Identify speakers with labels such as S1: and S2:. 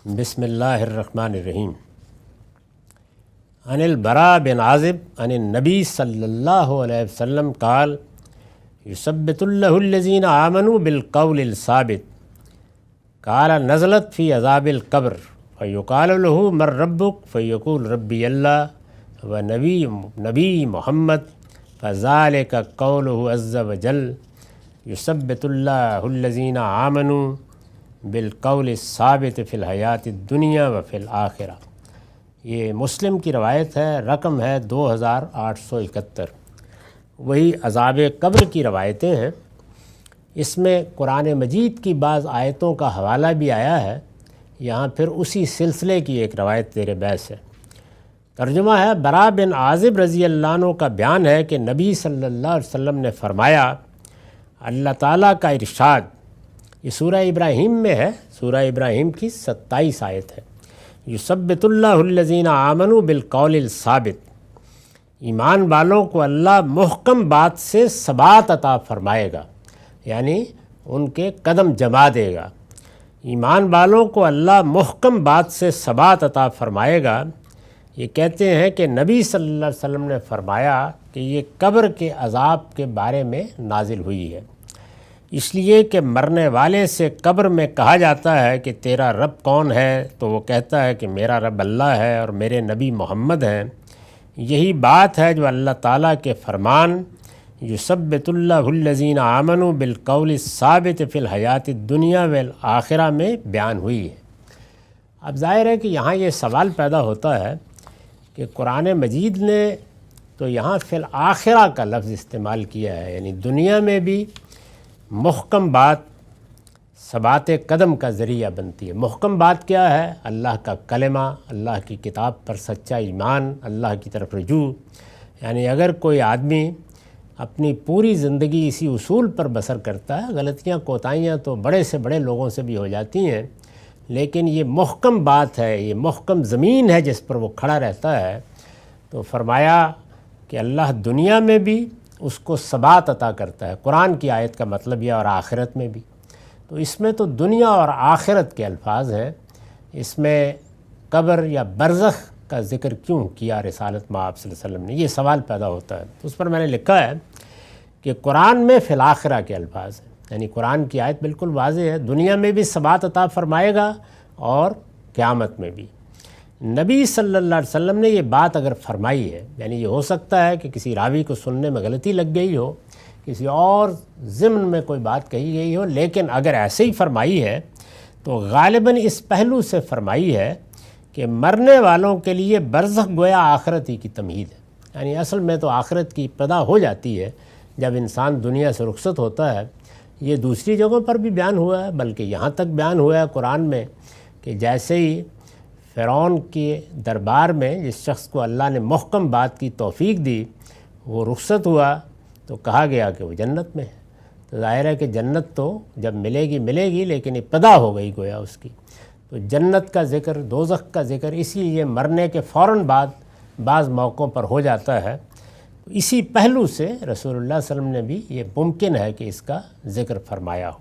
S1: بسم اللہ الرحمن الرحیم۔ عن البراء بن عازب عن النبی صلی اللہ علیہ وسلم قال یثبت اللہ الذین آمنوا بالقول الثابت قال نزلت فی عذاب القبر فیقال له من ربک فیقول ربی اللہ و نبی محمد فذلک قوله عز وجل یثبت اللہ الذین آمنوا بالقول الثابت فی الحیات الدنیا و فی الآخرہ۔ یہ مسلم کی روایت ہے، رقم ہے 2871۔ وہی عذاب قبر کی روایتیں ہیں۔ اس میں قرآن مجید کی بعض آیتوں کا حوالہ بھی آیا ہے، یہاں پھر اسی سلسلے کی ایک روایت زیر بحث ہے۔ ترجمہ ہے، براء بن عازب رضی اللہ عنہ کا بیان ہے کہ نبی صلی اللہ علیہ وسلم نے فرمایا، اللہ تعالیٰ کا ارشاد، یہ سورہ ابراہیم میں ہے، سورہ ابراہیم کی 27 آیت ہے۔ یثبت اللہ الذین آمنوا بالقول الثابت، ایمان والوں کو اللہ محکم بات سے ثبات عطا فرمائے گا، یعنی ان کے قدم جما دے گا۔ ایمان والوں کو اللہ محکم بات سے ثبات عطا فرمائے گا۔ یہ کہتے ہیں کہ نبی صلی اللہ علیہ وسلم نے فرمایا کہ یہ قبر کے عذاب کے بارے میں نازل ہوئی ہے، اس لیے کہ مرنے والے سے قبر میں کہا جاتا ہے کہ تیرا رب کون ہے، تو وہ کہتا ہے کہ میرا رب اللہ ہے اور میرے نبی محمد ہیں۔ یہی بات ہے جو اللہ تعالیٰ کے فرمان یثبت اللہ الذین آمنوا بالقول الثابت فی الحیات الدنیا والآخرہ میں بیان ہوئی ہے۔ اب ظاہر ہے کہ یہاں یہ سوال پیدا ہوتا ہے کہ قرآن مجید نے تو یہاں فی الآخرہ کا لفظ استعمال کیا ہے، یعنی دنیا میں بھی محکم بات ثبات قدم کا ذریعہ بنتی ہے۔ محکم بات کیا ہے؟ اللہ کا کلمہ، اللہ کی کتاب پر سچا ایمان، اللہ کی طرف رجوع۔ یعنی اگر کوئی آدمی اپنی پوری زندگی اسی اصول پر بسر کرتا ہے، غلطیاں کوتاہیاں تو بڑے سے بڑے لوگوں سے بھی ہو جاتی ہیں، لیکن یہ محکم بات ہے، یہ محکم زمین ہے جس پر وہ کھڑا رہتا ہے، تو فرمایا کہ اللہ دنیا میں بھی اس کو ثبات عطا کرتا ہے۔ قرآن کی آیت کا مطلب یہ، اور آخرت میں بھی۔ تو اس میں تو دنیا اور آخرت کے الفاظ ہیں، اس میں قبر یا برزخ کا ذکر کیوں کیا رسالت مآب صلی اللہ علیہ وسلم نے؟ یہ سوال پیدا ہوتا ہے۔ تو اس پر میں نے لکھا ہے کہ قرآن میں فی الآخرہ کے الفاظ ہیں، یعنی قرآن کی آیت بالکل واضح ہے، دنیا میں بھی ثبات عطا فرمائے گا اور قیامت میں بھی۔ نبی صلی اللہ علیہ وسلم نے یہ بات اگر فرمائی ہے، یعنی یہ ہو سکتا ہے کہ کسی راوی کو سننے میں غلطی لگ گئی ہو، کسی اور ضمن میں کوئی بات کہی گئی ہو، لیکن اگر ایسے ہی فرمائی ہے تو غالباً اس پہلو سے فرمائی ہے کہ مرنے والوں کے لیے برزخ گویا آخرت ہی کی تمہید ہے، یعنی اصل میں تو آخرت کی ابتدا ہو جاتی ہے جب انسان دنیا سے رخصت ہوتا ہے۔ یہ دوسری جگہوں پر بھی بیان ہوا ہے، بلکہ یہاں تک بیان ہوا ہے قرآن میں کہ جیسے ہی فرعون کے دربار میں جس شخص کو اللہ نے محکم بات کی توفیق دی، وہ رخصت ہوا تو کہا گیا کہ وہ جنت میں ہے۔ تو ظاہر ہے کہ جنت تو جب ملے گی، لیکن ابتدا ہو گئی گویا اس کی۔ تو جنت کا ذکر، دوزخ کا ذکر اسی لیے مرنے کے فوراً بعد بعض موقعوں پر ہو جاتا ہے۔ اسی پہلو سے رسول اللہ صلی اللہ علیہ وسلم نے بھی یہ ممکن ہے کہ اس کا ذکر فرمایا ہو۔